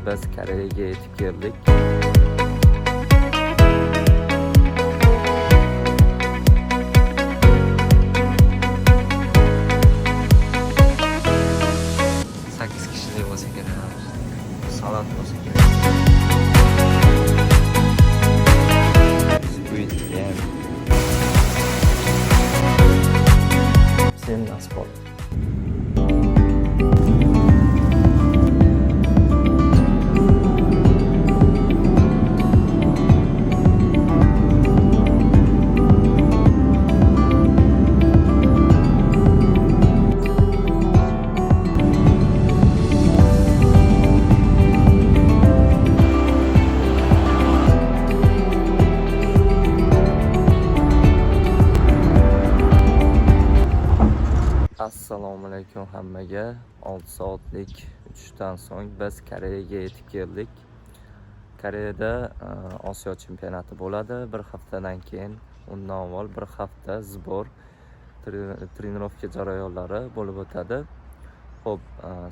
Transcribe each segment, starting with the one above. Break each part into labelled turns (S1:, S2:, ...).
S1: biz Koreyaga yetib keldik. Kişilik bo'lsa kerak. Salat bo'lsa kerak. Squid game. Sen sport. Assalomu alaykum hammaga. 6 soatlik uchishdan so'ng biz Koreyaga yetib keldik. Koreyada Osiyo chempionati bo'ladi. Bir haftadan keyin, undan avval bir hafta zbor trenirovka jarayonlari bo'lib o'tadi. Xo'p,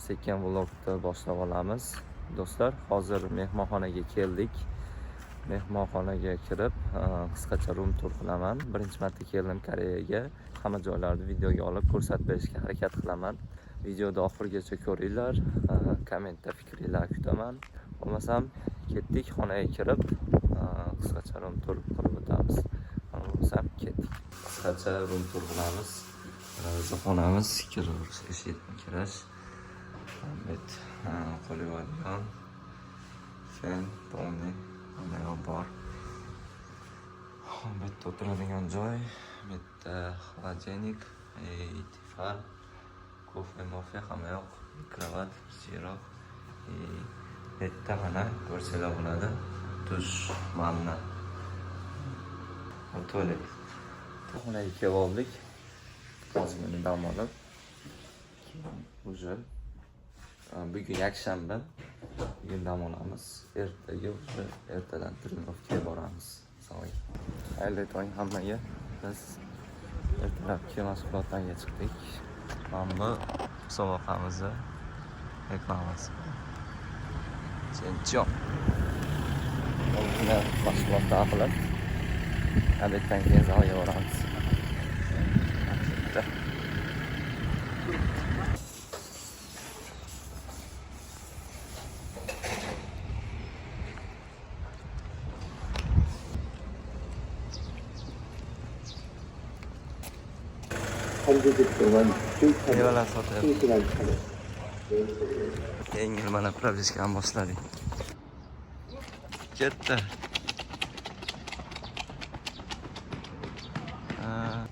S1: sekin vlogni boshlab olamiz. Do'stlar, hozir mehmonxonaga keldik. Mehmonxonaga kirib, qisqacha room tur qilaman. Birinchi marta keldim Koreyaga. Hamma joylarni videoga olib ko'rsatib berishga harakat qilaman. Videoda oxirigacha ko'ringlar, kommentda fikringizni kutaman. Bo'lmasam, ketdik xonaga kirib, qisqacha room tur qilib o'tamiz. Bo'lmasam, ketdik. Qisqacha room tur qilamiz. Xonamiz kirash, eshikdan kirash. Bet, qo'lga olgan. Fen, polni, hamma bor. Bitta o'tiradigan joy, bitta xolodilnik, tifal, kofe, hamma yoq, kravat, ziroq, bitta mana ko'rsanglar bo'ladi, dush, vanna, tualet. Xonaga kelib oldik. Hozir dam olib, уже bugun yakshanba, bugun dam olamiz. Ertadan trenirovkaga boramiz. Xayrli tong hammaga. Biz ertalabki mashg'ulotlarga chiqdik. Mana bu musobaqamizni reklamasi. Chempion. Bular mashg'ulotlar qilib, obeddan keyin zalga boramiz. Meyveler satayım. Yengil bana probleşken başladı. Gitti.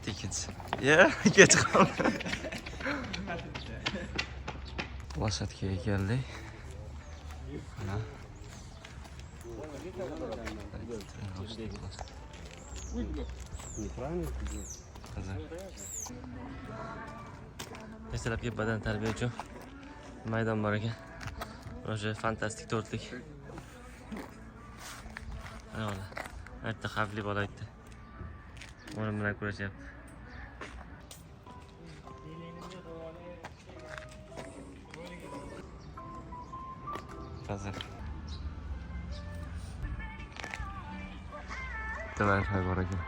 S1: Tickets. Ya, geç kaldı. Lasatki'ye geldi. Ertalabki badan tarbiya uchun maydon bor ekan. O'sha fantastik to'rtlik. Mana bitta xavfli bola aytdi. O'yin bilan kurashyapti. Hozir. Tamam, bor ekan.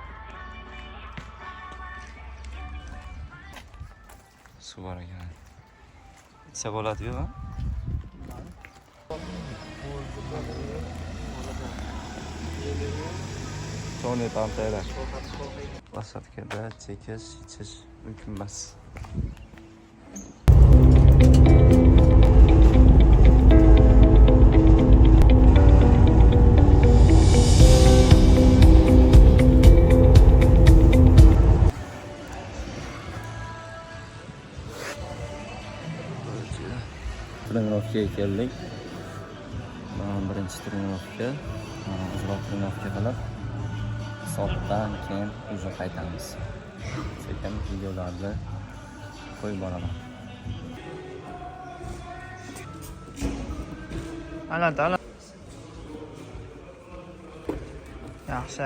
S1: Su bor ekan. İçse bo'ladi-ku, ha? Tony Pantera. Lasatki'da chekish, ichish mumkin emas. Trenirovkaga keldik. Birinchi trenirovka, ijro trenirovka qilib, soatdan keyin уже qaytamiz. Sekin videolarni qo'yib boraman. Ana. Yaxshi.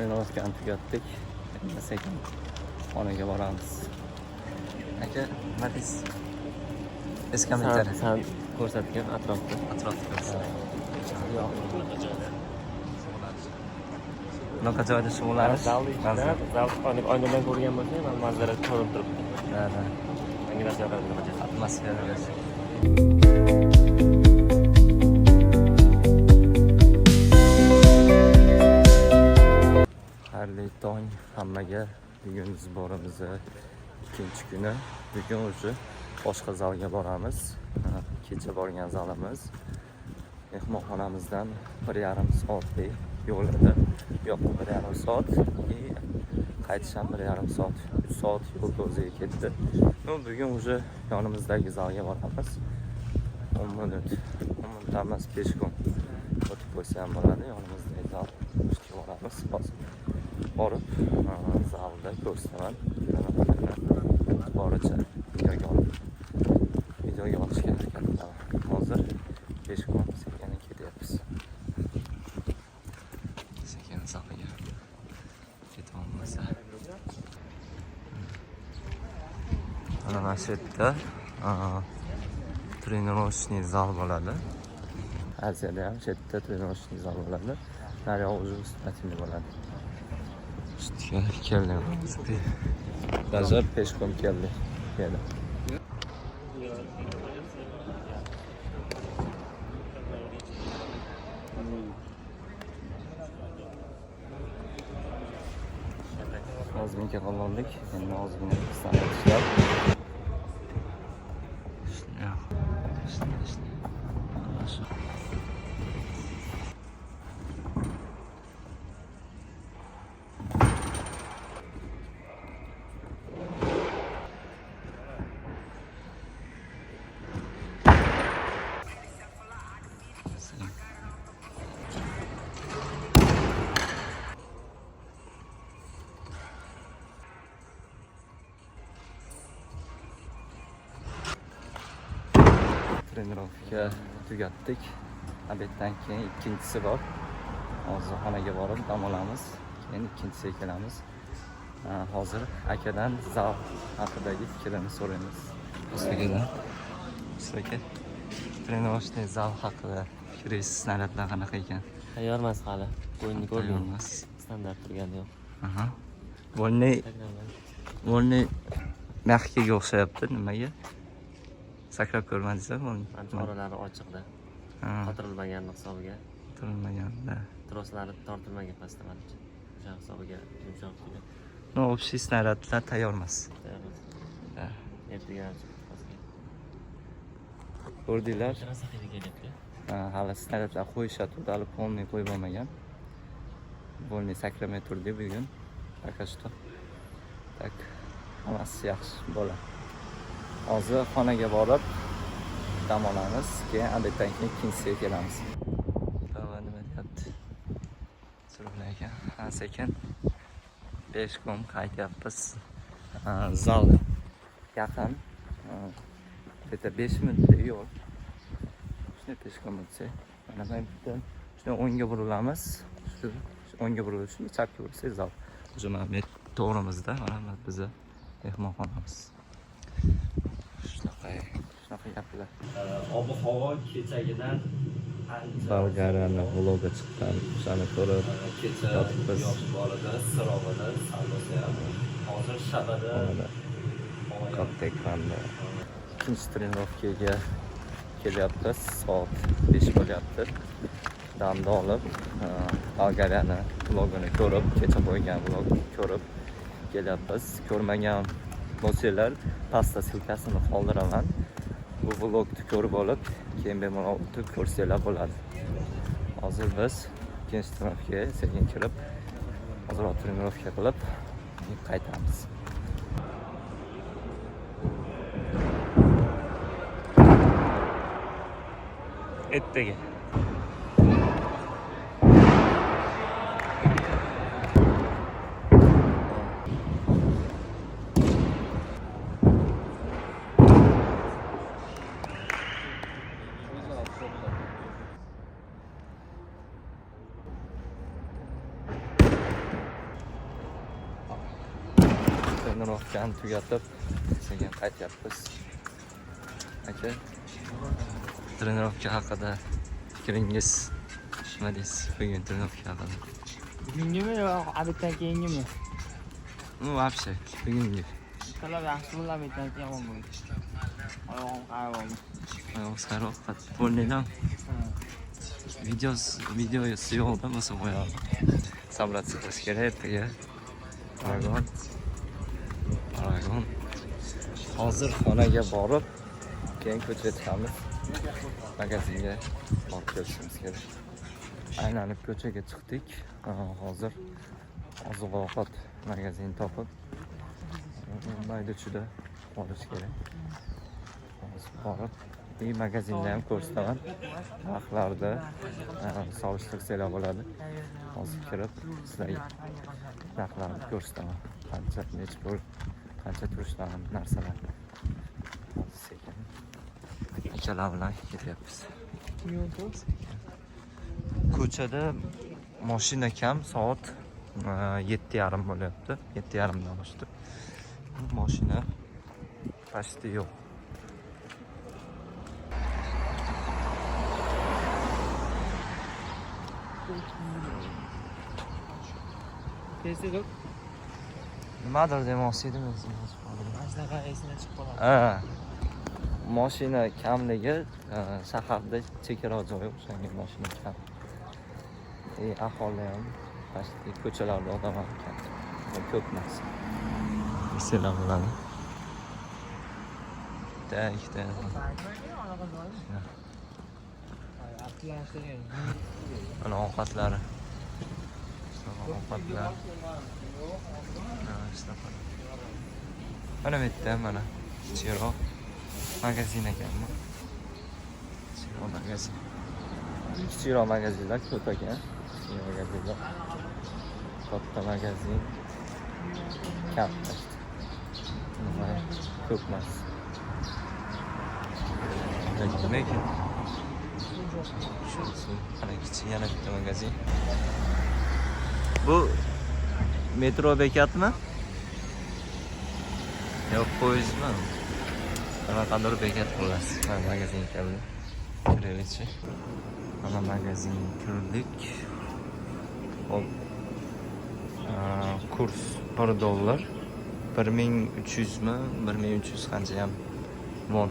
S1: trenirovkani tugatdik. Endi sekin xonaga boramiz. Aka, nima deysiz? Eskametr.
S2: Sen ko'rsatgan atrofda.
S1: Bunaqa joyda shug'ullanish.
S2: Zal oynadan ko'rgan bo'lsa, ham manzara ko'rinib turibdi.
S1: Ha.
S2: Menga narsa yoqadi nima joy.
S1: Atmosfera. Xayrli tong hammaga. Bugun zborimiz ikkinchi kuni. Bugun уже boshqa zalga boramiz. Kecha borgan zalimiz mehmonxonamizdan 1,5 soatlik yo'l edi. Bu yoqqa 1,5 soat, qaytish ham 1,5 soat, 3 soat yo'l o'ziga ketdi. Bugun уже yonimizdagi zalga boramiz. 10 minut emas, 5 kun o'tib qo'ysa ham bo'ladi. Yonimizdagi zal ishga boramiz. Borib zalda ko'rsataman. Boricha videoga olishga harakat qilaman. Hozir 5 kun sekin ketyapmiz. Sekin zalga ketyapmiz. Mana shu yerda trenirovочный zal bo'ladi. Aziyada ham shu yerda trenirovочный zal bo'ladi. Naryoq уже выступательный bo'ladi. İşte keldim. Даже пешком keldi. Ozgincha qoldik. Endi ozgina ishlab. Trenirovka tugatdik. Obeddan keyin ikkinchisi bor. Hozir xonaga borib dam olamiz. Keyin ikkinchisiga kelamiz. Hozir akadan zal haqidagi fikrini so'raymiz. Ustaga trenirovочный zal haqida fikringiz, snaryadlar qanaqa ekan?
S2: Tayyor emas hali. O'yinni ko'rganmiz. Standart turgani yo'q.
S1: Aha. Volni mexga o'xshayapti, nimaga? Sakrab ko'rmadingizmi buni?
S2: Oralari ochiqda. Qotirilmagan hisobiga.
S1: Qotirilmaganda.
S2: Troslari tortilmagan pastda manimcha. O'sha hisobiga yumshoq turgan.
S1: No, общий snaryadlar tayyor emas.
S2: Ertaga
S1: Ko'rdinglar?
S2: sahiga kelyapti.
S1: Hali snaryadlar qo'yishadi, hali polniy qo'yib olmagan. Volni sakramay turdi bugun. Пока что. Так, hammasi yaxshi bo'ladi. Hozir xonaga borib dam olamiz, keyin obeddan keyin ikkinchisiga kelamiz. Nima deyapti? Surlar ekan. Sekin 5 kun qaytyapmiz. Zal yaqin. Bitta 5 minutda yo'l. Shuni 5 kun o'tsa, mana bu yerdan shuni o'ngga burilamiz. Shu o'ngga burilib, shuni chapga bursak zal. O'sha mana to'g'rimizda, mana bizni mehmonxonamiz. Shunaqa gaplar. Ob-havo kechagidan Bolgariyani vloga chiqqan. O'shani ko'rib kecha yosh bolada Sirovada saldosa ham. Hozir Shabada katta ekranda. Ikkinchi trenirovkaga kelyapmiz. Soat 5 bo'lyapti. Damni olib, Bolgariyani vlogini ko'rib, kecha qo'ygan vlogni ko'rib kelyapmiz. Ko'rmagan bo'lsanglar, pastda silkasini qoldiraman. Bu vlogni ko'rib olib, keyin bemalol o'tib ko'rsanglar bo'ladi. Hozir biz ikkinchi trenirovkaga sekin kirib, hozir trenirovka qilib qaytamiz. Ertaga trenirovkani tugatib sekin qaytyapmiz. Aka, trenirovka haqida fikringiz nima deysiz? Bugun trenirovka haqida.
S3: Bugungimi yo abitdan keyingimi?
S1: Вообще, bugungi.
S3: Talab yaxshi bo'ldi, abitdan keyin yomon bo'ldi. Oyog'im qarab oldi.
S1: Oyoq bo'lmaydi. Videosi yo'qda bo'lsa qo'yadi. Sabratsa qilish kerak ertaga. Paragon. Hozir xonaga borib, keyin ko'chaga chiqamiz. Magazinga borib kelishimiz kerak. Aylanib ko'chaga chiqdik. Hozir oziq-ovqat magazin topib mayda-chuda olish kerak. Hozir borib, bu magazinda ham ko'rsataman. Narxlarda solishtirsalar bo'ladi. Hozir kirib sizlarga narxlarni ko'rsataman. Qancha necha pul, qancha turishlagan narsalar. Hozir sekin akalar bilan ketyapmiz. Ko'chada mashina kam, soat 7:30 bo'lyapti. 7:30 dan oshdi. Mashina почти yo'q.
S3: Tezroq.
S1: Nimadir demoqchi edim o'zim.
S3: Shunaqa esidan chiqib qoladi.
S1: Mashina kamligi shaharda chekkaroq joy o'xshagan mashina kam. Aholi ham почти ko'chalarda odam ham kam. Ko'p emas. Sizlar biladi. Ikkita. Mana ovqatlari. Ovqatlar. Mana bu yerda mana kichikroq magazin ekanmi? Kichikroq magazin. Kichikroq magazinlar ko'p ekan. Kichik magazinlar. Katta magazin. Kam. Ko'p emas. Nima ekan? Ana kichik yana bitta magazin. Bu metro bekatmi? Yo'q, poyezdmi? Qanaqadir bekat xolos. Mana magazin keldi. Kiraylik. Mana magazin kirdik. Hop. Kurs $1. 1300 mi? 1300 qancha ham won.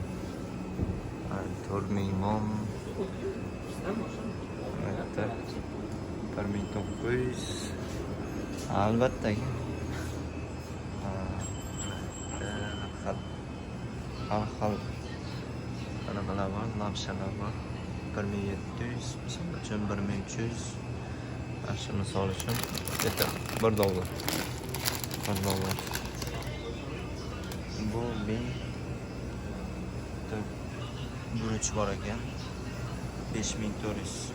S1: 4000 won. Albatta. 1900. Albatta. Xil qanaqalar bor, lapshalar bor. 1700, misol uchun 1300. Shu misol uchun bitta $1. $1. Bu men buruch bor ekan. 5400.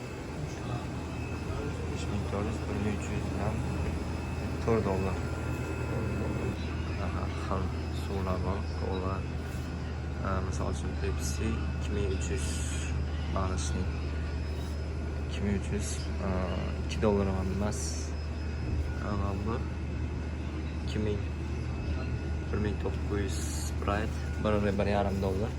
S1: 5400, 1300 ham $4. Xil suvlar bor, kola. Misol uchun Pepsi 2300 bag'ishli. 2300 $2 ham emas. Bu 2000 1900 Sprite $1.5.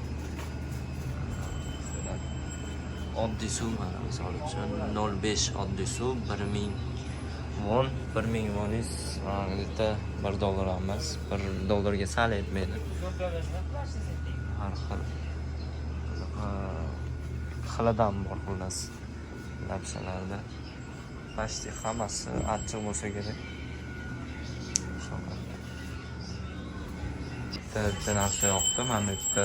S1: Oddiy suv mana misol uchun 0.5 oddiy suv 1000 won. 1000 woningiz bitta $1 emas, $1 ga sal etmaydi. Har xil xilidan bor xullas lapshalarda. Почти hammasi achchiq bo'lsa kerak. Bitta narsa yoqdi. Mana bitta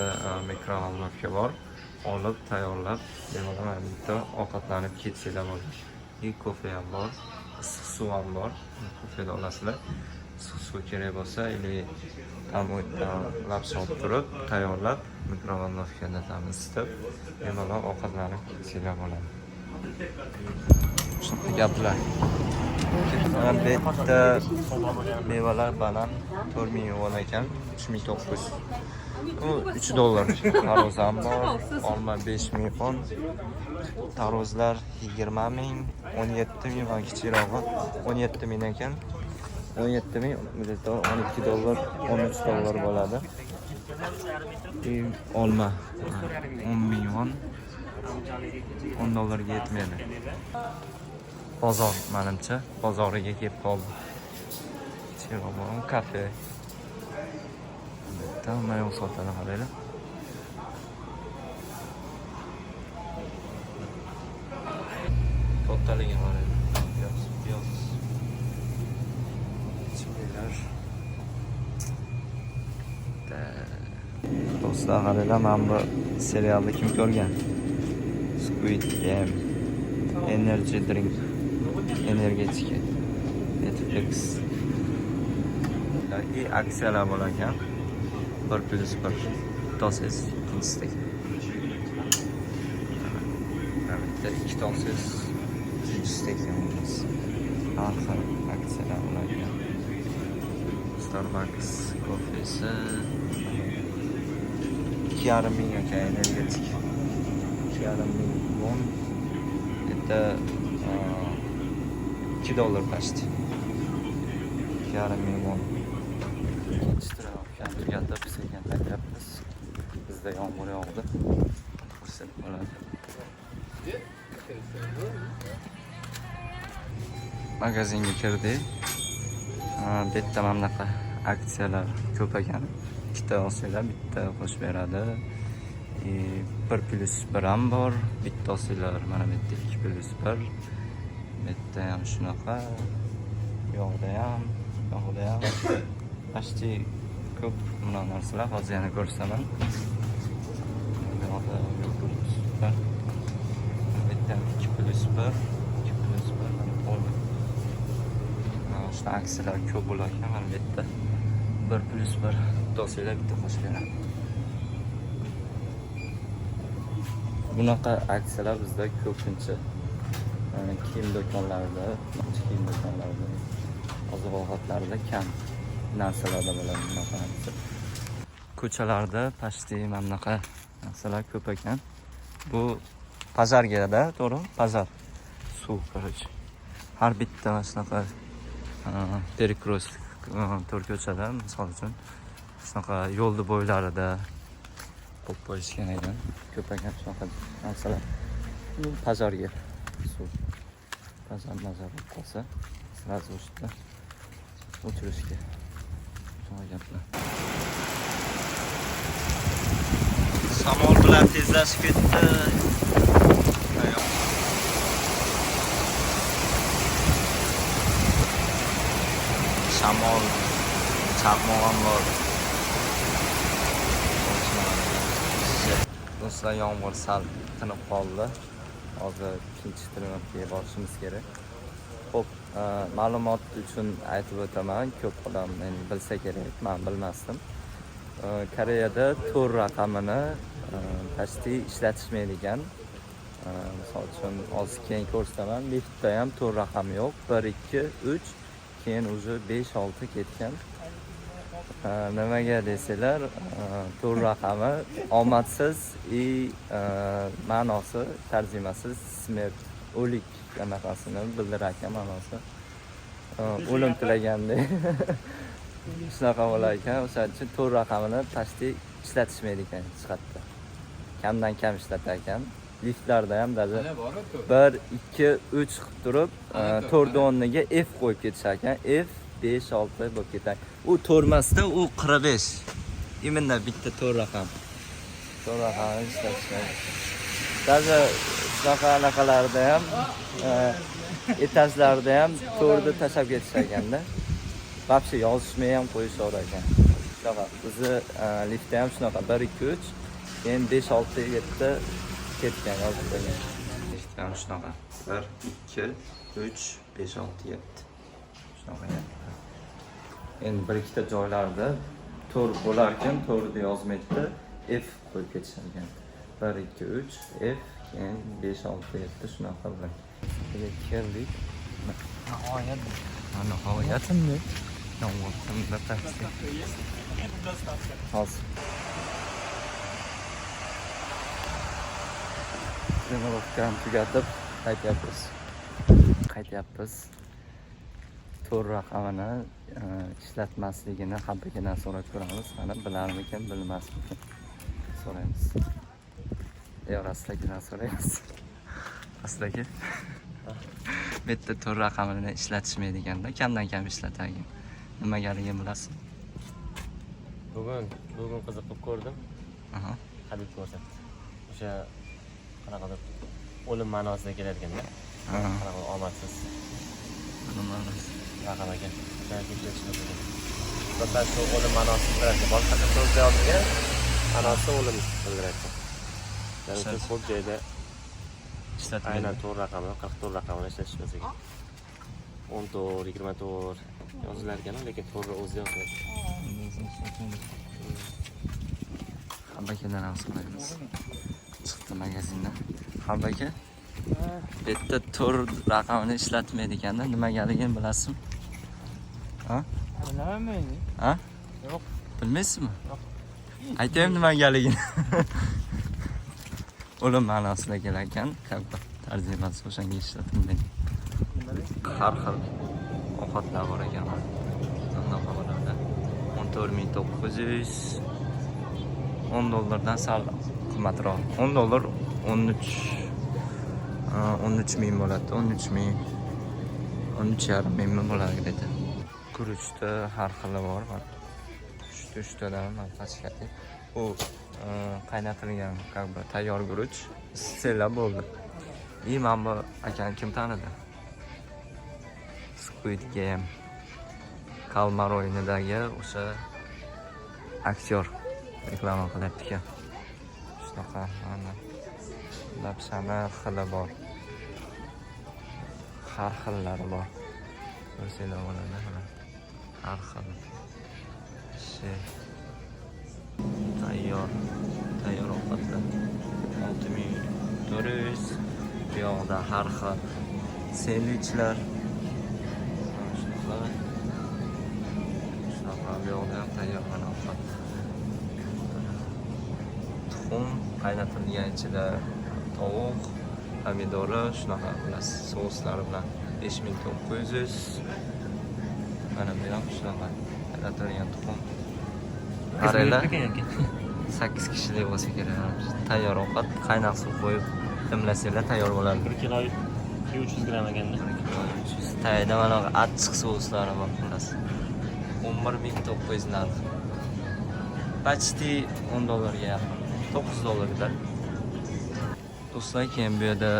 S1: mikrovalnovka bor. Olib tayyorlab, bemalol bitta ovqatlanib ketsanglar bo'ladi. Kofe ham bor, issiq suv ham bor. Kofeda olasizlar. Issiq suv kerak bo'lsa, tam lapsha olib turib, tayyorlab, mikrovalnovkada isitib, bemalol ovqatlanib ketsanglar bo'ladi. Shunaqa gaplar. Mana bitta mevalar banan 4000 won ekan, 3900. Bu $3. Taroz ham bor, olma 5000 won. Tarozlar 20000, 17000 va kichikroqi 17000 ekan. 17 ming, millitlar 12 dollar, 13 dollar bo'ladi. Olma 10 ming won, 10 dollarga yetmaydi. Bozor menimcha, bozoriga kelib qoldi. Chiroqon kafe. Bitta mayoq sotadi qaranglar. To'xtaliga qarang. Piyoz. Chimeylar. Do'stlar qaranglar, men bu serialni kim ko'rgan? Squid Game, Energy Drink, energetika, Netflix. И aksiyalar bo'lar ekan. 1+1 tosiz tinchlik. Bitta 2 tosiz tinchlik yalnız. Har aksiyalar bo'lar ekan. Starbucks kofesi 2,5 ming ekan energetik. 2,5 ming won. Bitta 2 dollar почти. 2,5 ming won. Ishtirokdan tugatib sekin qaytyapmiz. Bizda yomg'ir yog'di. Xursand bo'ladi. Magazinga kirdik. Bitta mamlaqa aksiyalar ko'p ekan. Ikkita olsanglar bitta qo'shib beradi. 1+1 ham bor. Bitta olsanglar mana bu yerda 2+1. Bitta ham shunaqa. Yo'qda ham. Почти ko'p mana narsalar hozir yana ko'rsaman. Bitta 2+1, 2+1 mana bo'ldi. Shuna aksiyalar ko'p bo'lar ekan, mana bitta 1+1 dosiylar bitta qo'shib beradi. Bunaqa aksiyalar bizda ko'pincha kiyim do'konlarida, oziq-ovqatlarda kam narsalarda bo'ladi bunaqa aksiya. Ko'chalarda почти mamlaqa narsalar ko'p ekan. Bu pazargada, to'g'ri? Pazar. Suv, короче. Har bitta shunaqa перекрёст ko'chada, misol uchun shunaqa yo'lni bo'ylarida qo'yib qo'yishgan ekan. Ko'p ekan shunaqa narsalar. Bu pazarga suv. Pazar bo'lib qolsa, sразу o'shda o'chirishga. Shamol bilan tezlashib ketdi. Shamol chaqmog'im bor. Do'stlar, yomg'ir sal tinib qoldi. Hozir ikkinchi trimga borishimiz kerak. Xo'p, ma'lumot uchun aytib o'taman, ko'p odam meni bilsa kerak, men bilmasdim. Koreyada to'r raqamini почти ishlatishmaydigan. Misol uchun hozir keyin ko'rsataman, liftda ham to'r raqami yo'q. 1 2 3 keyin уже 5 6 ketgan. Nimaga desanglar, to'r raqami omadsiz ma'nosi, tarjimasiz smert, o'lik anaqasini bildirar ekan ma'nosi. O'lim tilaganda shunaqa bo'lar ekan. O'shaning uchun to'r raqamini почти ishlatishmaydi ekan hech qayerda. Kamdan kam ishlatar ekan. Liftlarda ham даже 1 2 3 qilib turib, to'rni o'rniga F qo'yib ketishar ekan. F 5 6 bo'lib ketadi. U to'rmasda u 45. Именно bitta to'r raqam. To'r raqamini ishlatishmaydi. Даже shunaqa anaqalarda ham etajlarda ham to'rni tashlab ketishar ekanda. Вообще yozishmay ham qo'yishar ekan. Shunaqa. Bizni liftda ham shunaqa 1 2 3 keyin 5 6 7 ketgan yozib qo'ygan. Liftda ham shunaqa 1 2 3 5 6 7. Shunaqa. Endi bir ikkita joylarda to'r bo'lar ekan, to'rni yozmaydi, F qo'yib ketishar ekan. 1 2 3 F keyin 5 6 7 shunaqa bo'ladi. Bunga keldik. Nihoyatmi? Yomg'irda taksi. Hozir. Trenirovkani tugatib qaytyapmiz. to'r raqamini ishlatmasligini haqiqidan so'rab ko'ramiz. Mana bilarmikin, bilmasmikin so'raymiz. Rastakidan so'raymiz. Rastaki. Bu yerda to'r raqamini ishlatishmaydiganda, kamdan kam ishlatagan. Nimagaligini bilasiz?
S2: Bugun qiziqib ko'rdim.
S1: Aha.
S2: Habib ko'rsatdi. O'sha qanaqadir o'lim ma'nosida kelayotganda. Qanaqa omadsiz.
S1: Nima
S2: Raqam ekan. Faqat shu o'lim ma'nosini bildiradi. Boshqa so'zda yozilgan ma'nosi o'lim bildiradi. Ya'ni shu ko'p joyda
S1: ishlatilgan.
S2: aynan to'rt raqamni, 44 raqamini ishlatishmas ekan. 14, 24 yozilar ekan, lekin to'g'ri o'zi yoziladi.
S1: Habakidan ham so'raymiz. Chiqdi magazindan. Habaki? Bu yerda to'r raqamini ishlatmaydiganda nimagaligini bilasizmi? Ha?
S3: Bilamayman.
S1: Ha?
S3: Yo'q.
S1: Bilmaysizmi?
S3: Yo'q.
S1: Aytaymi nimagaligini? O'lim ma'nosida kelarkan, kabi tarjimasi o'shanga ishlatilgan. Har xil ovqatlar bor ekan. Namnalarda 14.900 $10 sal qimmatroq. $10 13.000 bo'ladi. 13.000 13.500 bo'ladi dedi. Guruchda har xili bor. Uchtadan qachqati. U qaynatilgan kabi tayyor guruch istela bo'ldi. Mana bu akani kim tanidi? Squid Game Kalmar o'yinidagi o'sha aktyor reklama qilyapti ekan. Shunaqa mana lapshani xili bor. Har xillari bor. Ko'rsanglar bo'ladi. Har xil. Tayyor ovqatlar 6400. Bu yoqda har xil sendvichlar. Shunaqa bu yoqda ham tayyorman ovqat. Tuxum qaynatilgan ichida tovuq, pomidori, shunaqa bilasiz, souslari bilan 5900. Mana bu ham shunaqa qaynatilgan tuxum. Qaranglar. 8 kishilik bo'lsa kerak. Tayyor ovqat, qaynoq suv qo'yib dimlasanglar tayyor bo'ladi.
S2: 1 kilo 300 gram ekanda.
S1: Tayda mana achchiq souslari bor xullas. 11.900 narx. Почти $10 ga yaqin. $9 Do'stlar, keyin bu yerda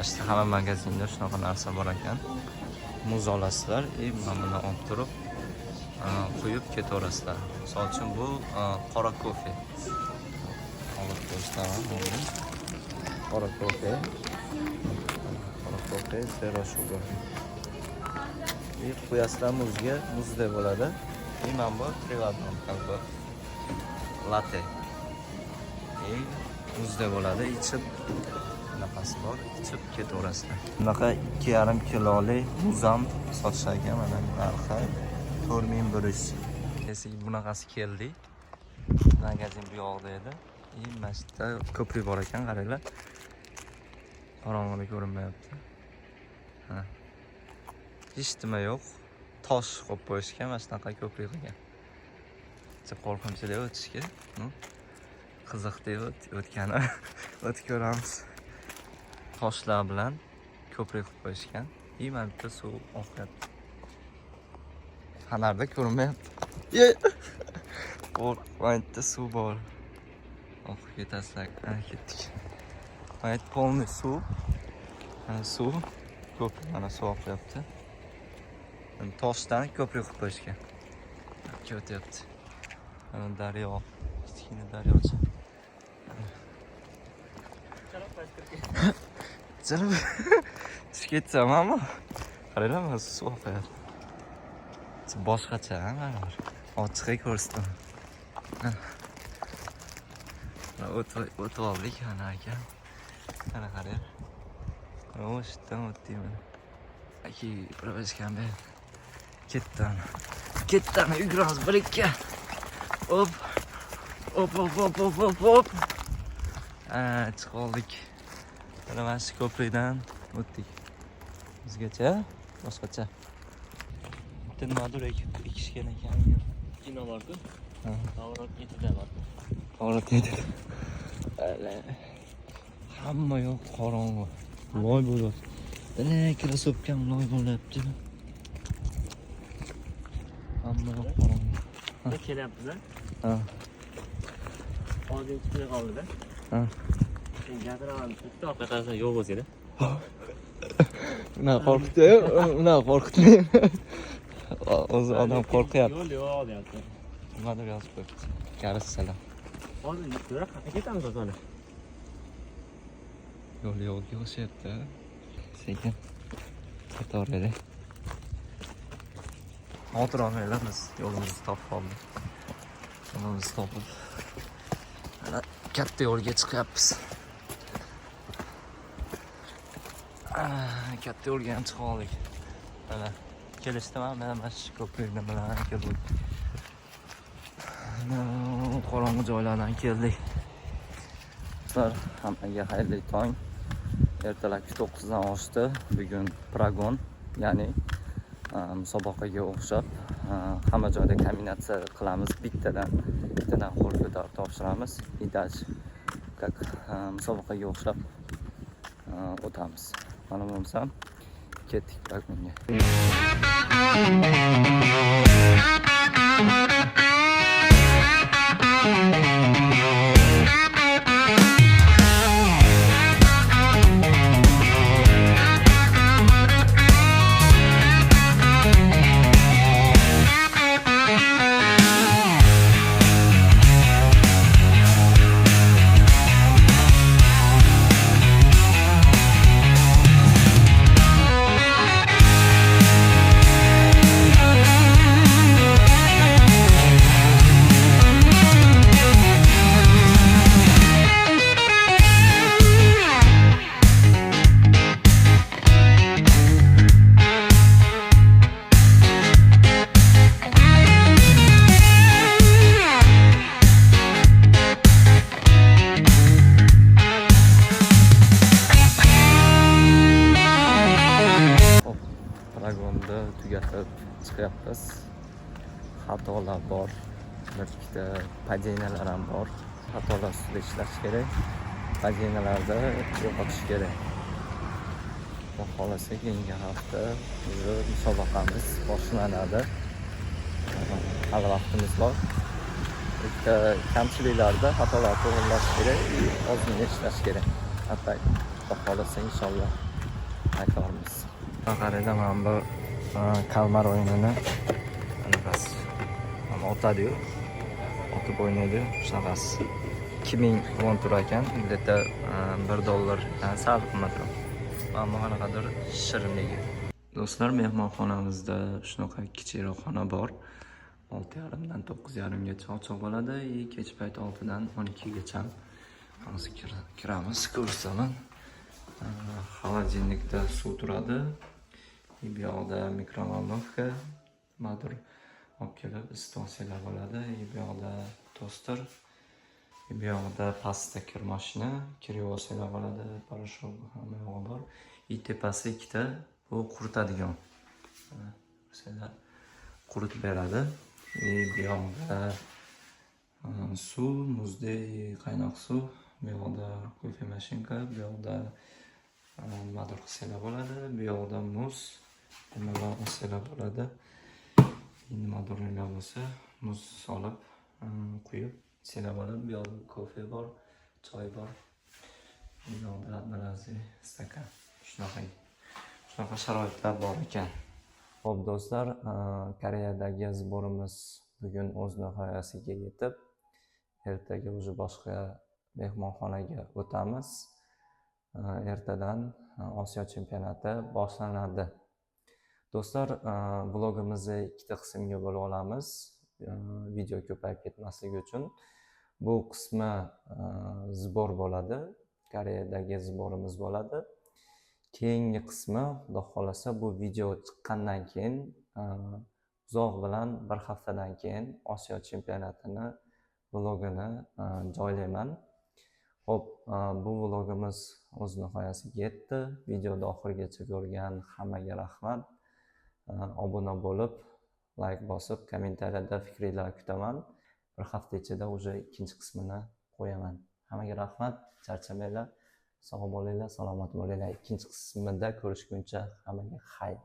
S1: ashta hamma magazinda shunaqa narsa bor ekan. Muz olasizlar, mana buni olib turib quyib ketaverasizlar. Misol uchun bu qora kofe. Olib qo'yishdan qora kofe. Zero sugar. Qo'yasizlar muzga, muzda bo'ladi. Mana bu privatnom kabi latte. Muzda bo'ladi, ichib bunaqasi bor, ichib ketaverasizlar. Bunaqa 2,5 kilolik muz ham sotishar ekan, mana narxi 4100. Esiga bunaqasi keldi. Magazin bu yoqda edi. Mana shu yerda ko'prik bor ekan, qaranglar. Qorong'ida ko'rinmayapti. Ha. Hech nima yo'q. Tosh qo'yib qo'yishgan, mana shunaqa ko'prik qilgan. Siz qo'rqinchli o'tishga, qiziqdi o'tgani. O'tib ko'ramiz. Toshlar bilan ko'prik qilib qo'yishgan. Mana bitta suv oqyapti. Fanarda ko'rinmayapti. Qo'rqmayapti, suv bor. Oqib ketasizlar. Ketdik. Mana polni suv. Suv ko'prik, mana suv oqyapti. Toshdan ko'prik qilib qo'yishgan. O'tyapti. Daryo, kichkina daryocha. Jalab. Tushib ketsam hamma. Qaranglar, mana suv oqyapti. Boshqacha, mana bir ochiqqa ko'rsatdim. O'tib oldik ana aka. Mana qarang. O'shdan o'tdik mana. Aka, probashkan be. Ketdan yuguramiz bir ikki. Hop. Chiqib oldik. Mana shu ko'prikdan o'tdik. Bizgacha boshqacha. bitta nimadir ekishgan ekan.
S2: Kino bor-ku.
S1: Ha.
S2: Davron ketida bor.
S1: Qorib ketdi. Hamma yoq qorong'u. Loy bo'lyapti. Krossovkam loy bo'lyapti. Hamma yoq qorong'u.
S2: Ne kelyapmiz-a?
S1: Ha.
S2: Hozir chiqib qoldi-da.
S1: Ha.
S2: Sen gapiraman. Bitta orqa qarasa yo'q bo'lsa-da.
S1: Unaqa qo'rqitmayman. O'zi odam qo'rqyapti.
S2: Yo'l yo'q deyapti.
S1: Nimadir yozib qo'yibdi. Karissalar.
S2: Hozir yurib qayerga ketamiz o'zini?
S1: Yo'l yo'lga o'shyapti. Sekin qatorida. Xotirolmaylar biz yo'limizni topib oldik. Yo'limizni topib mana katta yo'lga chiqyapmiz. Katta yo'lga ham chiqib oldik. Mana kelishdim, mana shu ko'prikni bilan keldik. Qorong'u joylardan keldik. Sizlar hammaga xayrli tong. Ertalabki 9 dan oshdi. Bugun Pragon, ya'ni musobaqaga o'xshab hamma joyda kombinatsiya qilamiz. Bittadan qo'l ko'tarib topshiramiz. Idaj как musobaqaga o'xshab o'tamiz. Mana bo'lsa ketdik Pragonga. Pragonda tugatib chiqyapmiz. Xatolar bor, bir ikkita padeniyalar ham bor. Xatolar ustida ishlash kerak, padeniyalarda yo'qotish kerak. Xudo xolasa keyingi hafta musobaqamiz boshlanadi. Hali vaqtimiz bor. Bitta kamchiliklarda xatolar to'g'rilash kerak, ozgina ishlash kerak. Hatto Xudo xolasa inshaalloh aytamiz. Qarayda mana bu kalmar o'yinini anaqasi otadi-yu, otib o'ynaydi. Shunaqasi 2000 won turar ekan, bitta $1 sal qimmatroq. Ammo qanaqadir shirinligi. Do'stlar, mehmonxonamizda shunaqa kichikroq xona bor. 6:30 dan 9:30 gacha ochiq bo'ladi, kech payt 6 dan 12 gacha. Hozir kiramiz, ko'rsaman. Xolodilnikda suv turadi. Bu yoqda mikrovolnovka, nimadir olib kelib istansiyalar bo'ladi. Bu yoqda toster, bu yoqda pasta kir mashina, kiryoselar bo'ladi, poroshok hamma yo'q bor. Tepasi ikkita bu quritadigan. Sizlar quritib beradi. Bu yoqda suv, muzdek qaynoq suv, bu yoqda kofe mashinka, bu yoqda nimadir qilsalar bo'ladi, bu yoqda muz, nimalar qilsalar bo'ladi. Nimadir bo'lsa, muz solib, quyib ichsalar bo'ladi. Bu yoqda kofe bor, choy bor. Bu yoqda marazi stakan. Shunaqa sharoitlar bor ekan. Xo'p do'stlar, Koreyadagi zborimiz bugun o'z nihoyasiga yetib, ertaga o'zi boshqa mehmonxonaga o'tamiz. Ertadan Osiyo chempionati boshlanadi. Do'stlar, vlogimizni ikkita qismga bo'lib olamiz. Video ko'payib ketmasligi uchun. Bu qismi zbor bo'ladi. Koreyadagi zborimiz bo'ladi. Keyingi qismi, xudo xolasa, bu video chiqqandan keyin uzoq bilan bir haftadan keyin Osiyo chempionatini vlogini joylayman. Xo'p, bu vlogimiz o'z nihoyasiga yetdi. Videoni oxirigacha ko'rgan hammaga rahmat. Obuna bo'lib, layk bosib, kommentariyada fikringlarni kutaman. Bir hafta ichida уже ikkinchi qismini qo'yaman. Hammaga rahmat, charchamanglar, sog' bo'linglar, salomat bo'linglar. Ikkinchi qismida ko'rishguncha hammaga xayr.